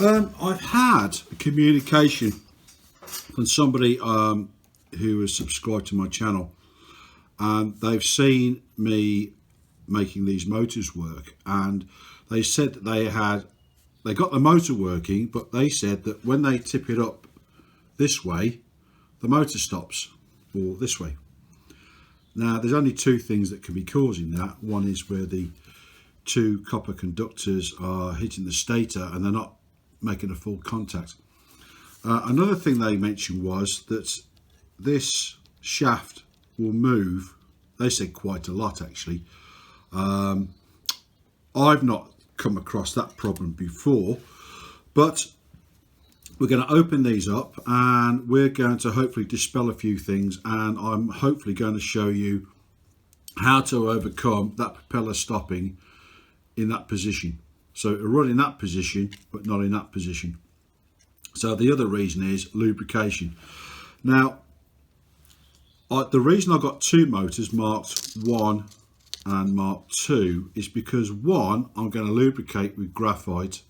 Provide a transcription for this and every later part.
I've had a communication from somebody who has subscribed to my channel, and they've seen me making these motors work, and they said that they got the motor working, but they said that when they tip it up this way, the motor stops, or this way. Now there's only two things that can be causing that. One is where the two copper conductors are hitting the stator and they're not making a full contact. Another thing they mentioned was that this shaft will move, they said quite a lot actually. I've not come across that problem before, but we're going to open these up and we're going to hopefully dispel a few things, and I'm hopefully going to show you how to overcome that propeller stopping in that position. So it'll run in that position but not in that position. So the other reason is lubrication. Now the reason I got two motors marked 1 and marked 2 is because one I'm going to lubricate with graphite,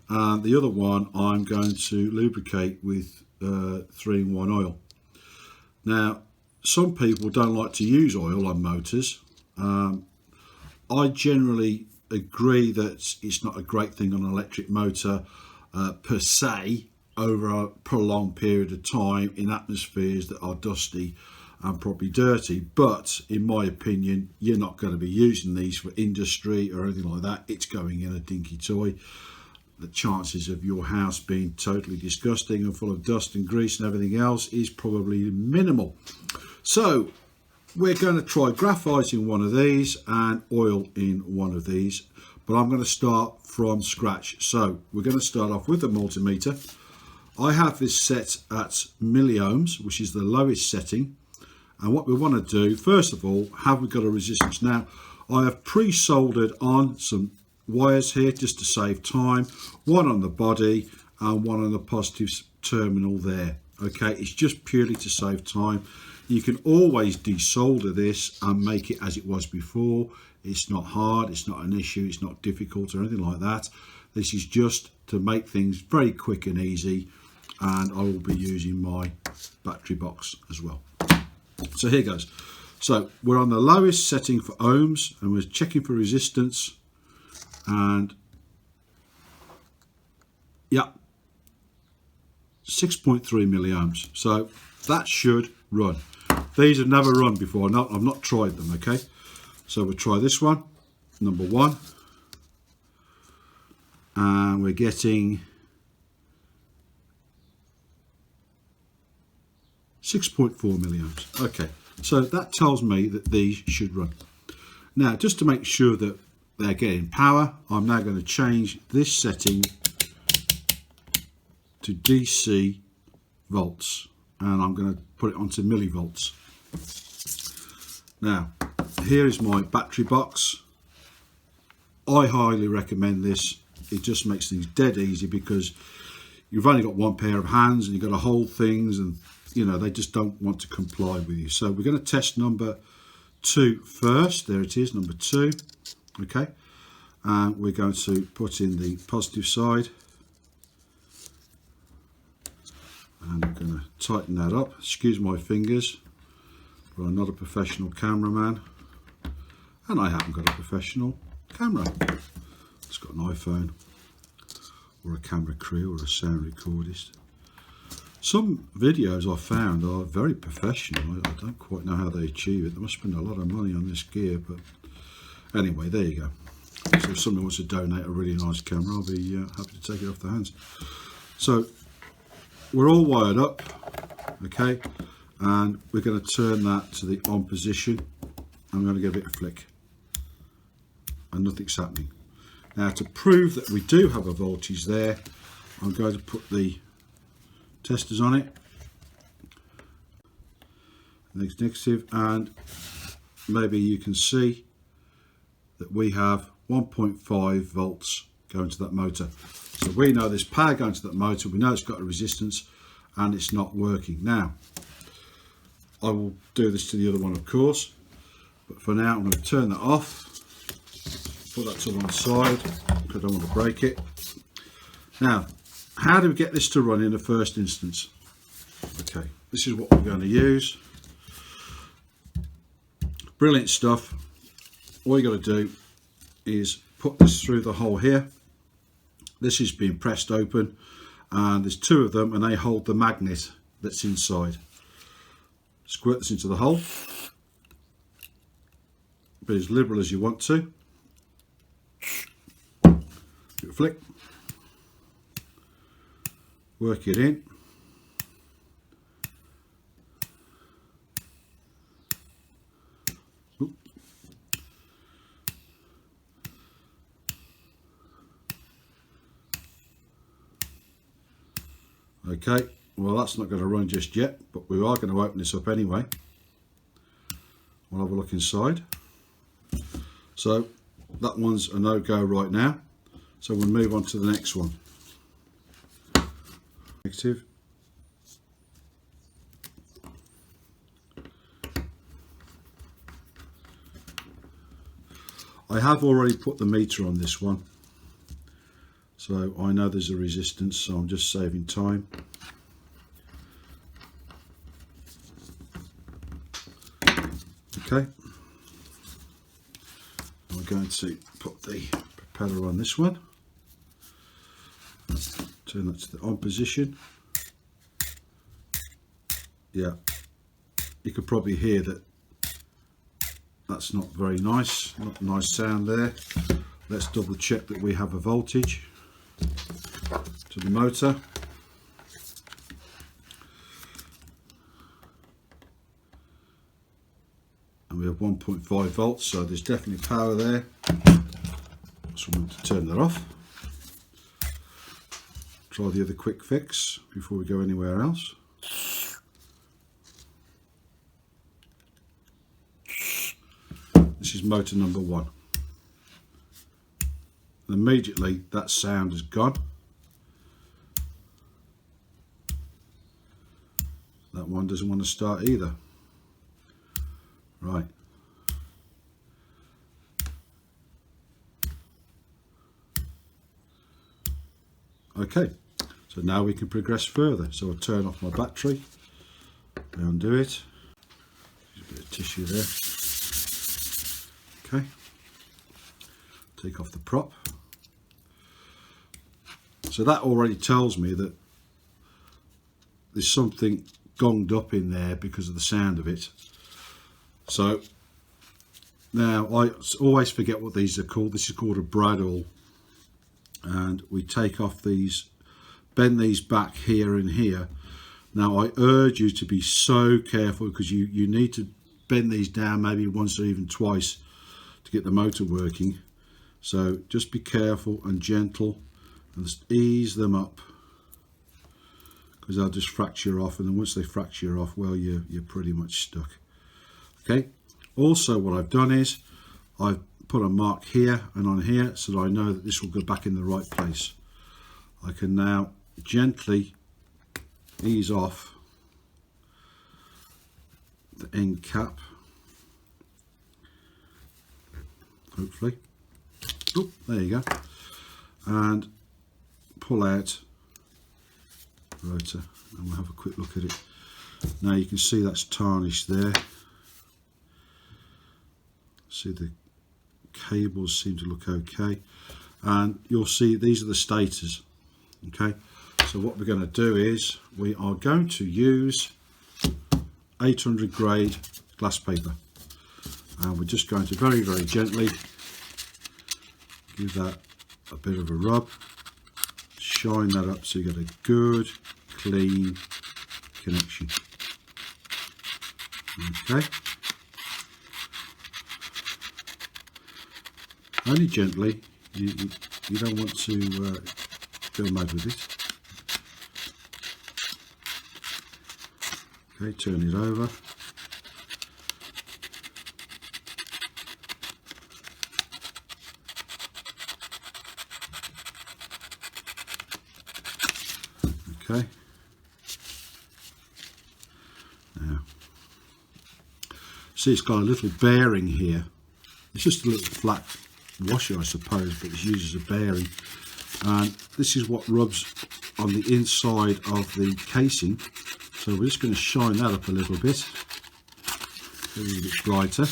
and the other one I'm going to lubricate with 3-in-1 oil. Now some people don't like to use oil on motors. I generally agree that it's not a great thing on an electric motor per se over a prolonged period of time in atmospheres that are dusty and probably dirty, but in my opinion you're not going to be using these for industry or anything like that. It's going in a dinky toy. The chances of your house being totally disgusting and full of dust and grease and everything else is probably minimal. So we're going to try graphite in one of these and oil in one of these, but I'm going to start from scratch. So we're going to start off with the multimeter. I have this set at milliohms, which is the lowest setting, and what we want to do first of all, have we got a resistance? Now I have pre-soldered on some wires here just to save time, one on the body and one on the positive terminal there. Okay, it's just purely to save time. You can always desolder this and make it as it was before. It's not hard, it's not an issue, it's not difficult or anything like that. This is just to make things very quick and easy, and I will be using my battery box as well. So here goes. So we're on the lowest setting for ohms and we're checking for resistance, and yeah, 6.3 milliohms. So that should run. These have never run before. No, I've not tried them. Okay, so we'll try this one, number 1, and we're getting 6.4 milliohms. Okay, so that tells me that these should run. Now just to make sure that they're getting power, I'm now going to change this setting to DC volts, and I'm going to put it onto millivolts. Now here is my battery box. I highly recommend this. It just makes things dead easy because you've only got one pair of hands and you've got to hold things, and you know they just don't want to comply with you. So we're going to test number 2 first. There it is, number 2. Okay, and we're going to put in the positive side, and I'm going to tighten that up. Excuse my fingers, but I'm not a professional cameraman, and I haven't got a professional camera. It's got an iPhone or a camera crew or a sound recordist. Some videos I've found are very professional. I don't quite know how they achieve it. They must spend a lot of money on this gear, but anyway, there you go. So if somebody wants to donate a really nice camera, I'll be happy to take it off their hands. So we're all wired up, okay, and we're going to turn that to the on position. I'm going to give it a flick, and nothing's happening. Now to prove that we do have a voltage there, I'm going to put the testers on it, negative, and maybe you can see that we have 1.5 volts going to that motor. So we know there's power going to that motor, we know it's got a resistance, and it's not working. Now I will do this to the other one of course, but for now I'm going to turn that off, put that to one side because I don't want to break it, Now, how do we get this to run in the first instance? Okay, this is what we're going to use. Brilliant stuff. All you got to do is put this through the hole here. This is being pressed open, and there's two of them, and they hold the magnet that's inside. Squirt this into the hole. Be as liberal as you want to. Give it a flick. Work it in. Oop. Okay, well that's not going to run just yet, but we are going to open this up anyway. We'll have a look inside. So that one's a no-go right now, so we'll move on to the next one. Negative. I have already put the meter on this one, so I know there's a resistance, so I'm just saving time. Okay, we're going to put the propeller on this one, turn that to the on position. Yeah, you could probably hear that that's not very nice, not a nice sound there. Let's double check that we have a voltage to the motor. And we have 1.5 volts, so there's definitely power there. So I'm going to turn that off. Try the other quick fix before we go anywhere else. This is motor number 1. And immediately that sound is gone. That one doesn't want to start either. Right. Okay, so now we can progress further. So I'll turn off my battery, undo it, there's a bit of tissue there. Okay, take off the prop. So that already tells me that there's something gonged up in there because of the sound of it. So now I always forget what these are called. This is called a bradawl, and we take off these, bend these back here and here. Now I urge you to be so careful, because you need to bend these down maybe once or even twice to get the motor working. So just be careful and gentle, and just ease them up, because they'll just fracture off, and then once they fracture off, well, you're pretty much stuck. Okay, also what I've done is I've put a mark here and on here so that I know that this will go back in the right place. I can now gently ease off the end cap, hopefully. Oh, there you go. And pull out the rotor, and we'll have a quick look at it. Now you can see that's tarnished there. See, the cables seem to look okay, and you'll see these are the stators. Okay, so what we're going to do is we are going to use 800 grade glass paper, and we're just going to very, very gently give that a bit of a rub, shine that up so you get a good clean connection. Okay, only gently, you don't want to go mad with it. Okay, turn it over. Okay, now see, it's got a little bearing here. It's just a little flat washer, I suppose, but it's used as a bearing. and this is what rubs on the inside of the casing. So we're just going to shine that up a little bit, a little bit brighter,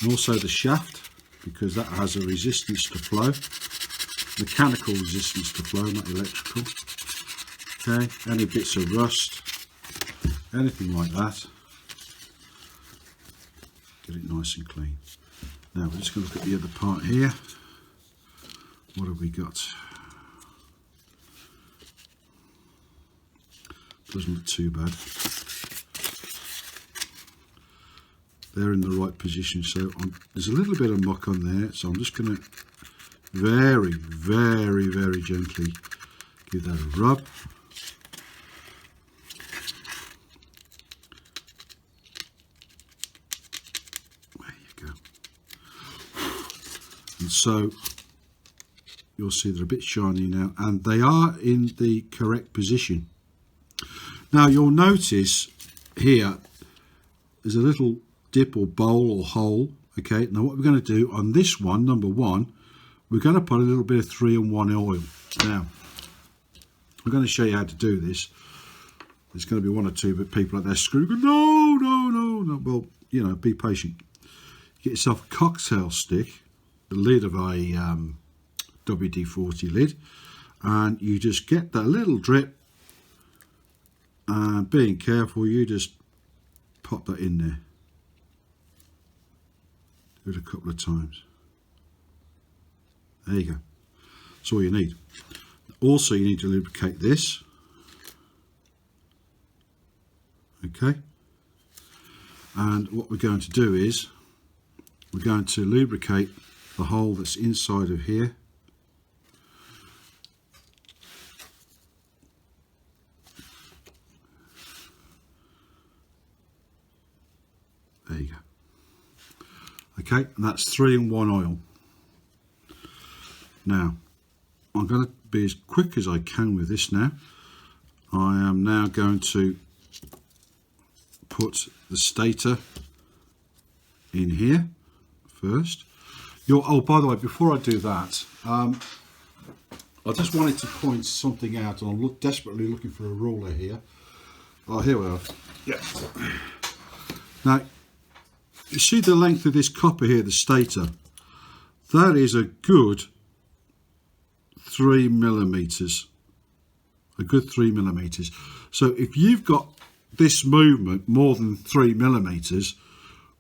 and also the shaft, because that has a resistance to flow, mechanical resistance to flow, not electrical. Okay, any bits of rust, anything like that, get it nice and clean. Now we're just going to look at the other part here. What have we got? Doesn't look too bad. They're in the right position, so there's a little bit of muck on there, so I'm just going to very, very, very gently give that a rub. There you go. And so you'll see they're a bit shiny now, and they are in the correct position. Now you'll notice here there's a little dip or bowl or hole. Okay, now what we're going to do on this one, number one, we're going to put a little bit of 3-in-1 oil. Now I'm going to show you how to do this. There's going to be one or two people out there screaming, no, no, no, no. Well, you know, be patient. Get yourself a cocktail stick, the lid of a WD-40 lid, and you just get that little drip, and being careful, you just pop that in there. Do it a couple of times. There you go. That's all you need. Also, you need to lubricate this. Okay. And what we're going to do is we're going to lubricate the hole that's inside of here. There you go. Okay, and that's 3-in-1 oil. Now, I'm going to be as quick as I can with this now. I am now going to put the stator in here first. Oh, by the way, before I do that, I just wanted to point something out, and I'm desperately looking for a ruler here. Oh, here we are. Yeah. Now, you see the length of this copper here, the stator? That is a good 3 millimeters. A good 3 millimeters. So if you've got this movement more than 3 millimeters,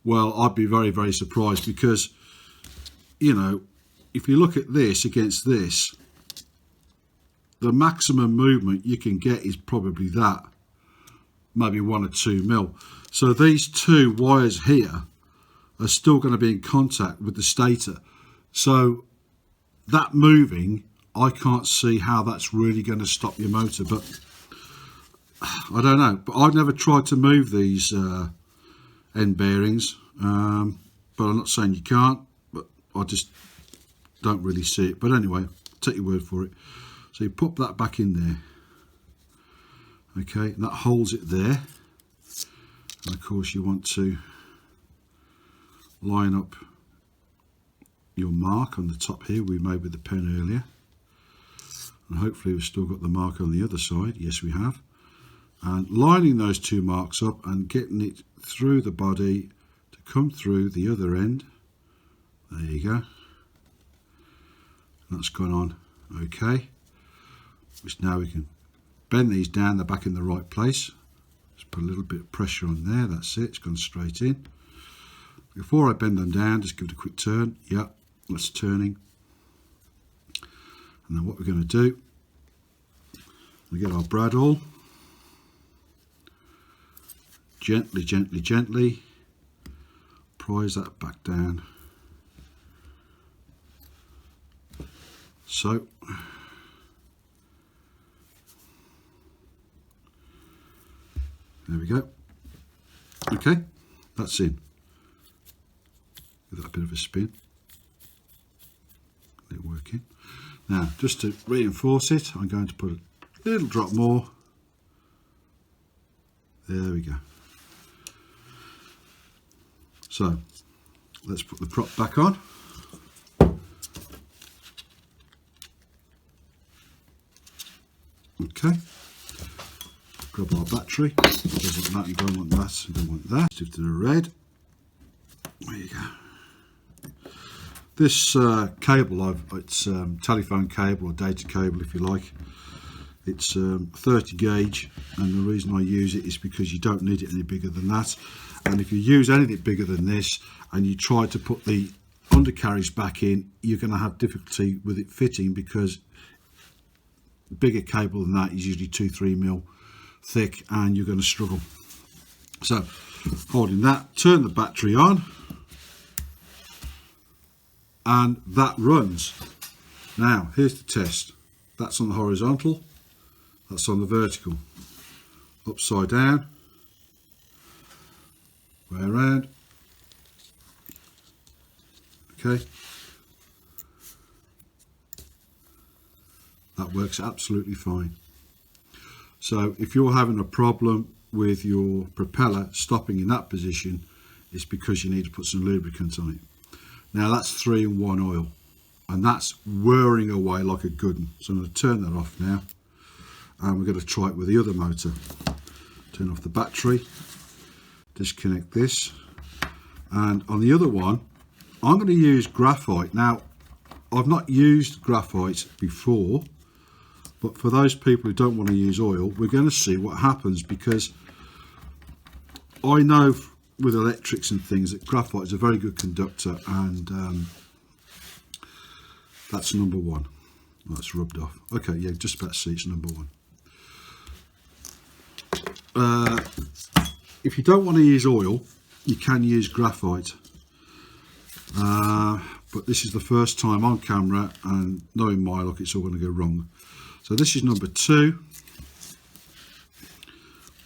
well, I'd be very, very surprised, because, you know, if you look at this against this, the maximum movement you can get is probably that, maybe 1 or 2 mil. So these two wires here are still going to be in contact with the stator. So that moving, I can't see how that's really going to stop your motor, but I don't know. But I've never tried to move these end bearings, but I'm not saying you can't, but I just don't really see it. But anyway, take your word for it. So you pop that back in there. Okay, and that holds it there. And of course you want to line up your mark on the top here we made with the pen earlier, and hopefully we've still got the mark on the other side. Yes, we have. And lining those two marks up and getting it through the body to come through the other end. There you go. That's gone on okay, which now we can bend these down, they're back in the right place. Just put a little bit of pressure on there. That's it, it's gone straight in. Before I bend them down, just give it a quick turn. Yep, that's turning. And then what we're going to do, we get our brad awl, gently, gently, gently prise that back down. So there we go. Okay, that's in. Give that a bit of a spin. Let it work in. Now, just to reinforce it, I'm going to put a little drop more. There we go. So, let's put the prop back on. Okay, grab our battery. Doesn't matter, you don't want that, you don't want that. Shift to the red. There you go. This cable, it's telephone cable or data cable if you like. It's 30 gauge, and the reason I use it is because you don't need it any bigger than that. And if you use anything bigger than this and you try to put the undercarriage back in, you're going to have difficulty with it fitting, because bigger cable than that is usually 2-3 mil thick and you're going to struggle. So holding that, turn the battery on, and that runs. Now here's the test. That's on the horizontal, that's on the vertical. Upside down, way around. Okay, that works absolutely fine. So if you're having a problem with your propeller stopping in that position, it's because you need to put some lubricant on it. Now that's 3-in-1 oil, and that's whirring away like a good one. So I'm going to turn that off now, and we're going to try it with the other motor. Turn off the battery, disconnect this, and on the other one I'm going to use graphite. Now I've not used graphite before, but for those people who don't want to use oil, we're going to see what happens, because I know with electrics and things that graphite is a very good conductor, and that's number one. That's rubbed off. Okay, yeah, just about to see it's number one. If you don't want to use oil, you can use graphite, but this is the first time on camera, and knowing my luck, it's all going to go wrong. So this is number 2.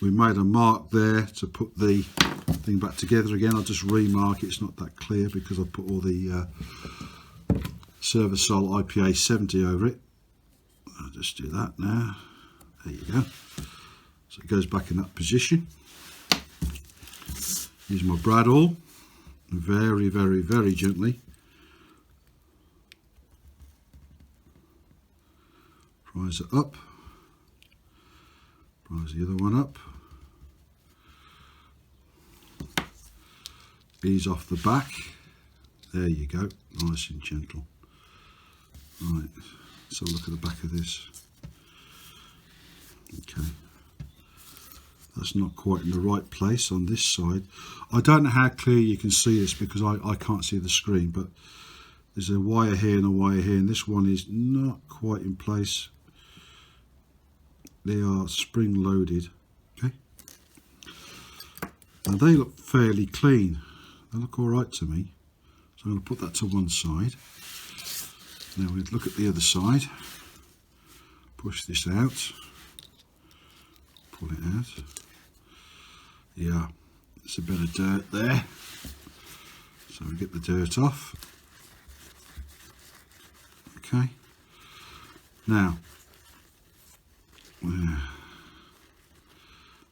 We made a mark there to put the thing back together again. I'll just remark it. It's not that clear because I put all the Servasol IPA 70 over it. I'll just do that now. There you go. So it goes back in that position. Use my brad awl, very, very, very gently. Prise it up. Prise the other one up. Ease off the back. There you go, nice and gentle. Right, let's have a look at the back of this. Okay, that's not quite in the right place on this side. I don't know how clear you can see this because I can't see the screen, but there's a wire here and a wire here, and this one is not quite in place. They are spring loaded. Okay, and they look fairly clean. They look all right to me. So I'm going to put that to one side. Now we'll look at the other side. Push this out. Pull it out. Yeah, there's a bit of dirt there. So we get the dirt off. Okay. Now,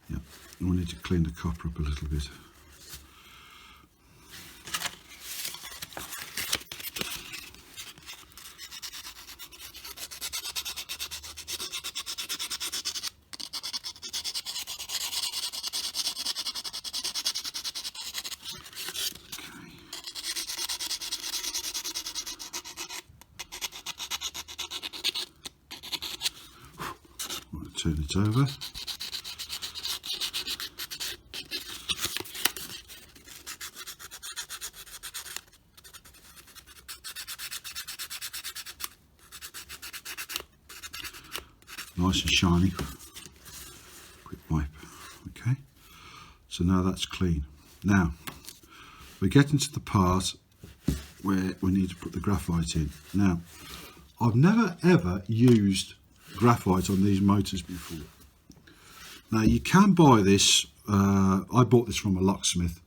yeah, we need to clean the copper up a little bit. Turn it over. Nice and shiny. Quick wipe. Okay, so now that's clean. Now we're getting to the part where we need to put the graphite in. Now I've never ever used graphite on these motors before. Now you can buy this, I bought this from a locksmith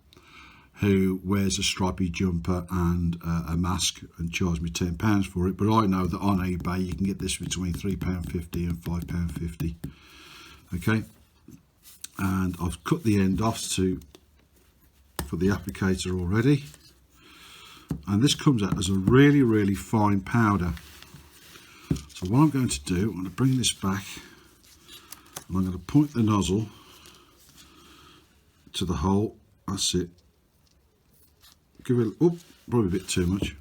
who wears a stripy jumper and a mask and charged me £10 for it, but I know that on eBay you can get this between £3.50 and £5.50. Okay, and I've cut the end off for the applicator already, and this comes out as a really, really fine powder. So what I'm going to do, I'm going to bring this back I'm going to point the nozzle to the hole. That's it. Give it, oh, probably a bit too much.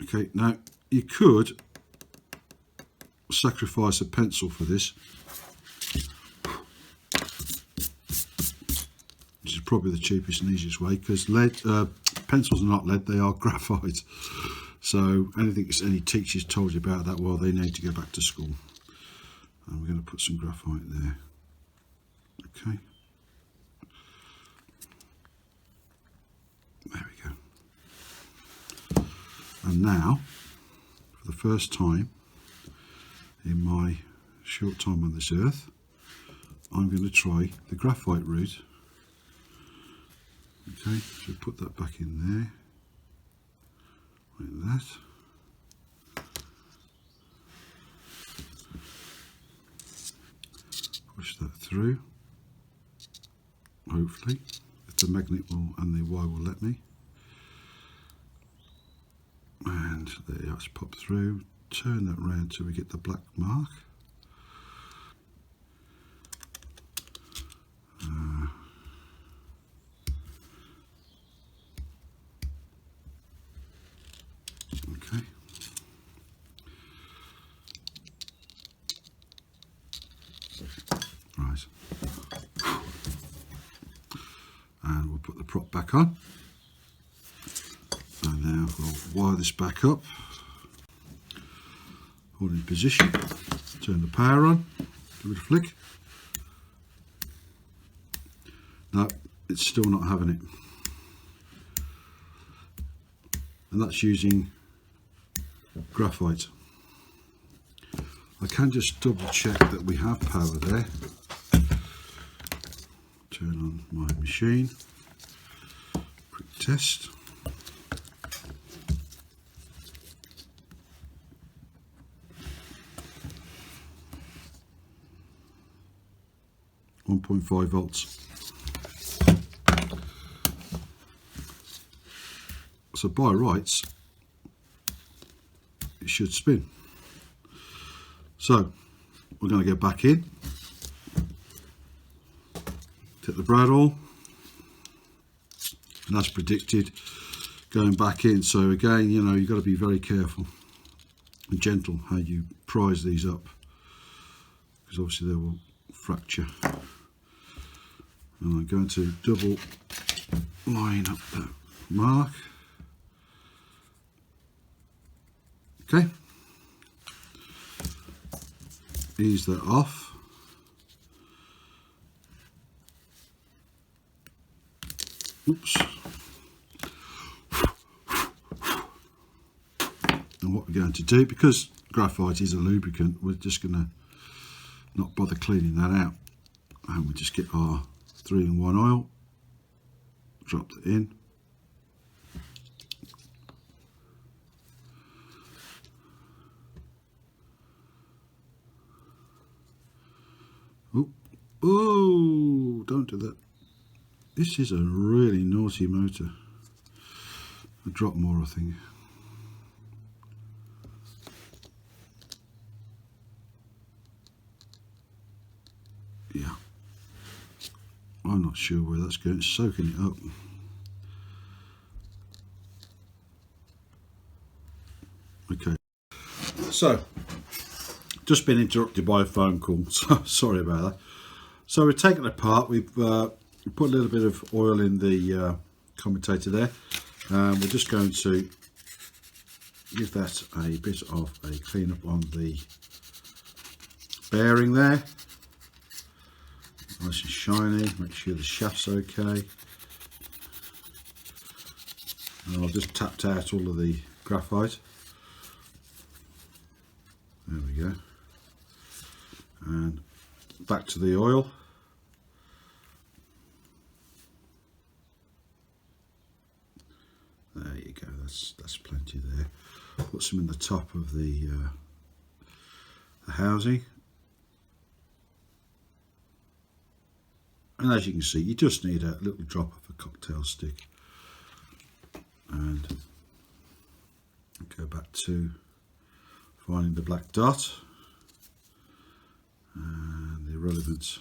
Okay, now you could sacrifice a pencil for this, which is probably the cheapest and easiest way, because lead pencils are not lead, they are graphite. So anything any teachers told you about that, well, they need to go back to school. And we're going to put some graphite there. Okay. There we go. And now, for the first time in my short time on this earth, I'm going to try the graphite route. Okay, so put that back in there, like that. Push that through, hopefully, if the magnet will and the wire will let me. And there, let's pop through, turn that round till we get the black mark. Okay. Right. And we'll put the prop back on. And now we'll wire this back up. Hold in position. Turn the power on. Give it a flick. No, it's still not having it. And that's using graphite. I can just double check that we have power there. Turn on my machine. Quick test. .5 volts. So by rights, it should spin. So we're going to go back in, take the brad oil, and as predicted, going back in. So again, you know, you've got to be very careful and gentle how you prise these up, because obviously they will fracture. And I'm going to double line up that mark. Okay, ease that off. Oops. And what we're going to do, because graphite is a lubricant, we're just going to not bother cleaning that out, and we just get our 3-in-1 oil, drop it in. Oh, don't do that. This is a really naughty motor. A drop more, I think. Yeah. I'm not sure where that's going. It's soaking it up. Okay. So, just been interrupted by a phone call. So sorry about that. So we've taken it apart. We've put a little bit of oil in the commutator there, and we're just going to give that a bit of a clean up on the bearing there. Nice and shiny. Make sure the shaft's okay. And I've just tapped out all of the graphite. There we go. And back to the oil. There you go. That's plenty there. Put some in the top of the housing. And as you can see, you just need a little drop of a cocktail stick. And go back to finding the black dot. And relevant.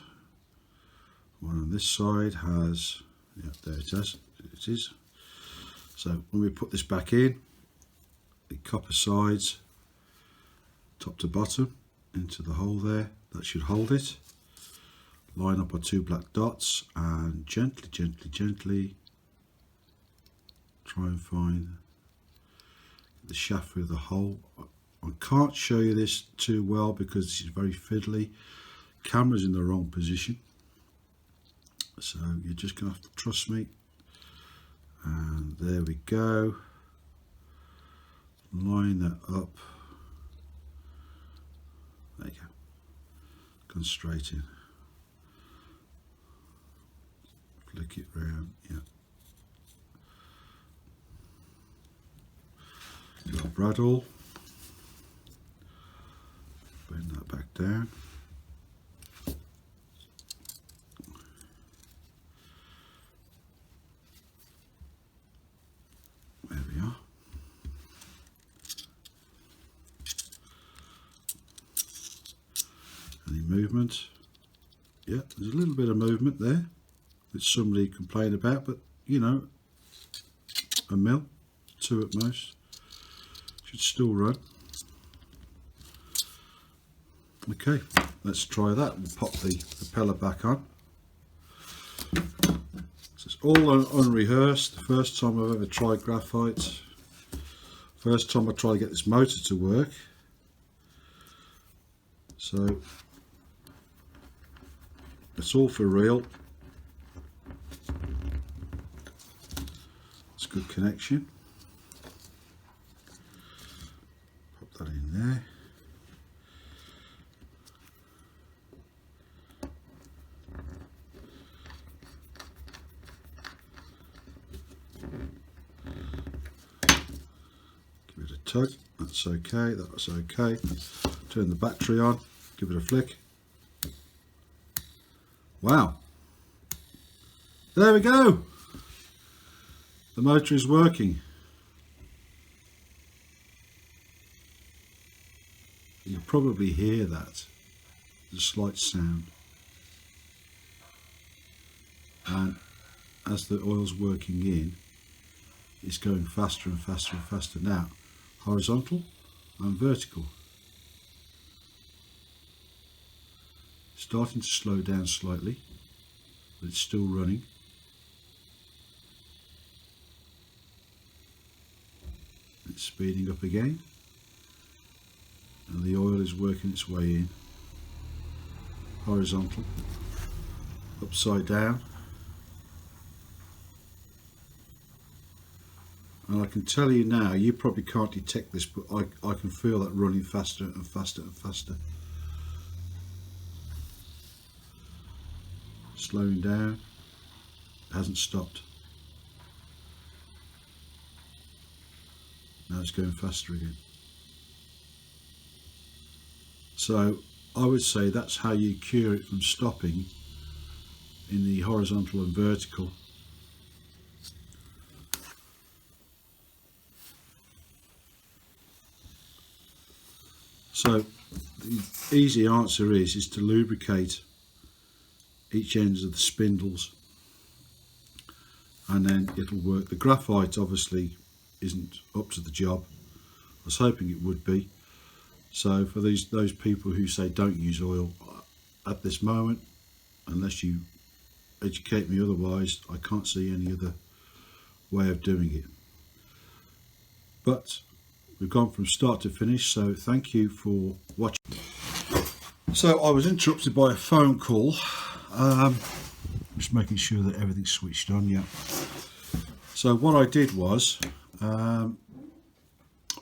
One on this side has, yeah, there it is. So when we put this back in, the copper sides, top to bottom, into the hole there, that should hold it. Line up our two black dots and gently, gently, gently try and find the shaft through the hole. I can't show you this too well because this is very fiddly. Camera's in the wrong position, so you're just gonna have to trust me. And there we go. Line that up. There you go. Gone straight in. Flick it round. Yeah. Got a bradawl. Bring that back down. There we are. Any movement? Yeah, there's a little bit of movement there that somebody complained about, but you know, a mil, 2 at most, should still run. Okay, let's try that. We'll pop the propeller back on. So it's all unrehearsed. The first time I've ever tried graphite. First time I tried to get this motor to work. So it's all for real. It's a good connection. Pop that in there. Give it a tug. That's okay. That's okay. Turn the battery on. Give it a flick. Wow. There we go. The motor is working. You can probably hear that. There's a slight sound. And as the oil's working in, it's going faster and faster and faster now. Horizontal and vertical. Starting to slow down slightly, but it's still running. It's speeding up again, and the oil is working its way in. Horizontal, upside down, and I can tell you now, you probably can't detect this, but I can feel that running faster and faster and faster. Slowing down, it hasn't stopped. Now it's going faster again. So I would say that's how you cure it from stopping in the horizontal and vertical. So the easy answer is to lubricate each ends of the spindles, and then it'll work. The graphite obviously isn't up to the job. I was hoping it would be. So for those people who say don't use oil at this moment, unless you educate me otherwise, I can't see any other way of doing it. But we've gone from start to finish, so thank you for watching. So I was interrupted by a phone call. Just making sure that everything's switched on. Yeah. So what I did was I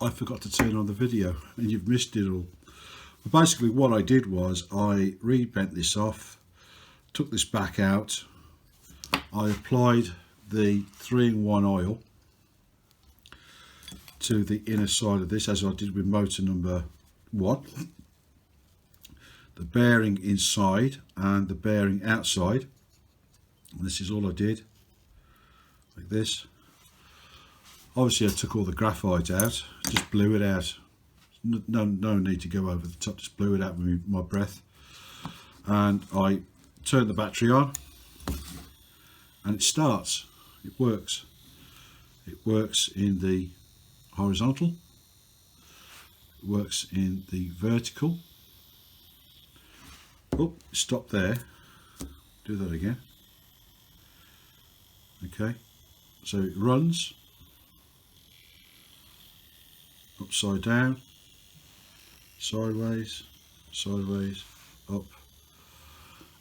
forgot to turn on the video, and you've missed it all. But basically what I did was I rebent this off, took this back out, I applied the 3-in-1 oil to the inner side of this, as I did with motor number 1. The bearing inside and the bearing outside, and this is all I did, like this. Obviously I took all the graphite out, just blew it out. No need to go over the top, just blew it out with my breath. and I turn the battery on and it starts. It works. It works in the horizontal, it works in the vertical. Oh, stop there, do that again. Okay, so it runs upside down, sideways, sideways, up.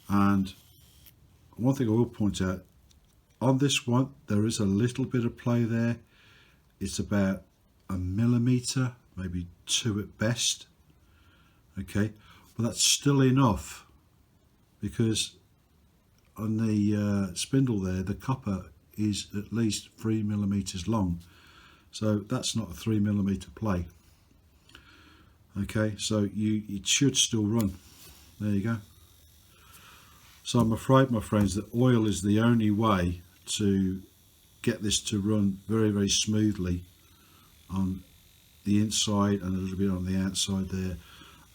And one thing I will point out, on this one there is a little bit of play there. It's about 1 millimeter, maybe 2 at best. Okay, but that's still enough, because on the spindle there the copper is at least 3 millimeters long, so that's not a 3 millimeter play. Okay, so it should still run. There you go. So I'm afraid, my friends, that oil is the only way to get this to run very, very smoothly on the inside and a little bit on the outside there.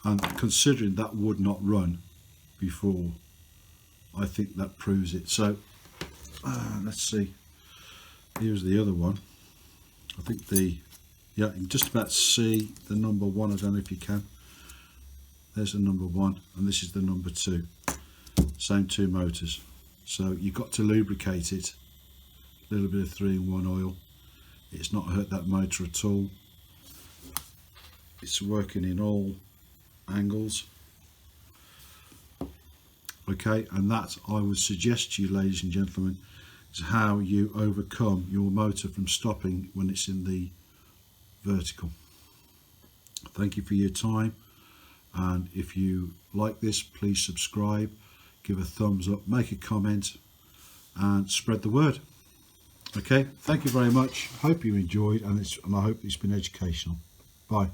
And considering that would not run before, I think that proves it. So let's see, here's the other one. I think yeah, you can just about see the number 1. I don't know if you can. There's the number 1 and this is the number 2. Same 2 motors. So you've got to lubricate it. A little bit of 3-in-1 oil. It's not hurt that motor at all. It's working in all angles. Okay, and that, I would suggest to you, ladies and gentlemen, is how you overcome your motor from stopping when it's in the vertical. Thank you for your time, and if you like this, please subscribe, give a thumbs up, make a comment and spread the word. Okay, thank you very much. Hope you enjoyed, and I hope it's been educational. Bye.